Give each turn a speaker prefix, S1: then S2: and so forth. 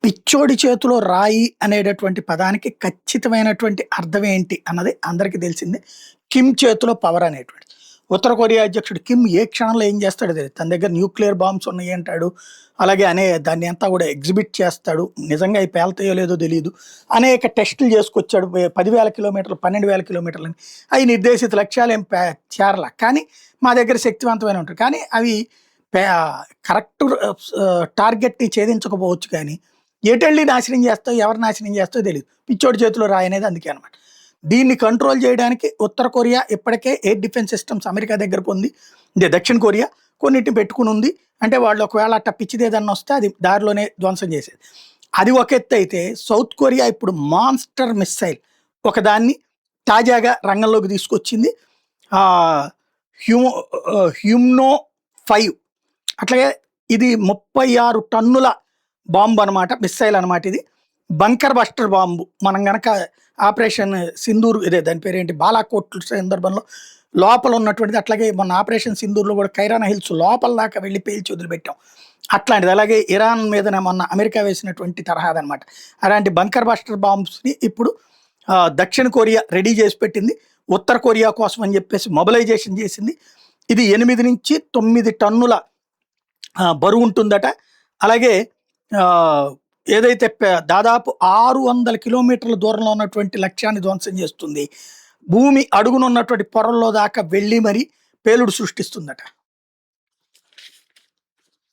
S1: పిచ్చోడి చేతిలో రాయి అనేటటువంటి పదానికి ఖచ్చితమైనటువంటి అర్థం ఏంటి అన్నది అందరికీ తెలిసిందే. కిమ్ చేతిలో పవర్ అనేటువంటిది. ఉత్తర కొరియా అధ్యక్షుడు కిమ్ ఏ క్షణంలో ఏం చేస్తాడో తెలీదు. తన దగ్గర న్యూక్లియర్ బాంబ్స్ ఉన్నాయి అంటాడు. అలాగే దాన్ని అంతా కూడా ఎగ్జిబిట్ చేస్తాడు. నిజంగా అవి పేలుతాయో లేదో తెలీదు. అనేక టెస్టులు చేసుకొచ్చాడు. 10,000 కిలోమీటర్లు, 12,000 కిలోమీటర్లని. అవి నిర్దేశిత లక్ష్యాలు ఏం చేరల. కానీ మా దగ్గర శక్తివంతమైన ఉంటాయి. కానీ అవి పే కరెక్ట్ టార్గెట్‌ని ఛేదించకపోవచ్చు కానీ ఎటెళ్ళి నాశనం చేస్తావు, ఎవరు నాశనం చేస్తావో తెలీదు. పిచ్చోడి చేతిలో రాయి అనేది అందుకే అనమాట. దీన్ని కంట్రోల్ చేయడానికి ఉత్తర కొరియా ఇప్పటికే ఎయిర్ డిఫెన్స్ సిస్టమ్స్ అమెరికా దగ్గర పొంది, దక్షిణ కొరియా కొన్నిటిని పెట్టుకుని ఉంది. అంటే వాళ్ళు ఒకవేళ అట్ట పిచ్చిది ఏదన్నా వస్తే అది దారిలోనే ధ్వంసం చేసేది. అది ఒక ఎత్తు అయితే సౌత్ కొరియా ఇప్పుడు మాన్స్టర్ మిస్సైల్ ఒకదాన్ని తాజాగా రంగంలోకి తీసుకొచ్చింది. హ్యూ హ్యూమ్నో 5 అట్లాగే ఇది 36 టన్నుల బాంబు అనమాట, మిస్సైల్ అనమాట. ఇది బంకర్ బస్టర్ బాంబు. మనం గనక ఆపరేషన్ సింధూర్ దాని పేరేంటి బాలాకోట్ సందర్భంలో లోపల ఉన్నటువంటిది. అట్లాగే మొన్న ఆపరేషన్ సింధూర్లో కూడా కైరానా హిల్స్ లోపల దాకా వెళ్ళి పేల్చి వదిలిపెట్టాం అట్లాంటిది. అలాగే ఇరాన్ మీదనే మొన్న అమెరికా వేసినటువంటి తరహాదనమాట. అలాంటి బంకర్ బస్టర్ బాంబ్స్ని ఇప్పుడు దక్షిణ కొరియా రెడీ చేసి పెట్టింది. ఉత్తర కొరియా కోసం అని చెప్పేసి మొబిలైజేషన్ చేసింది. ఇది 8 నుంచి 9 టన్నుల బరువు ఉంటుందట. అలాగే ఏదైతే దాదాపు 600 కిలోమీటర్ల దూరంలో ఉన్నటువంటి లక్ష్యాన్ని ధ్వంసం చేస్తుంది. భూమి అడుగునున్నటువంటి పొరల్లో దాకా వెళ్ళి మరి పేలుడు సృష్టిస్తుందట.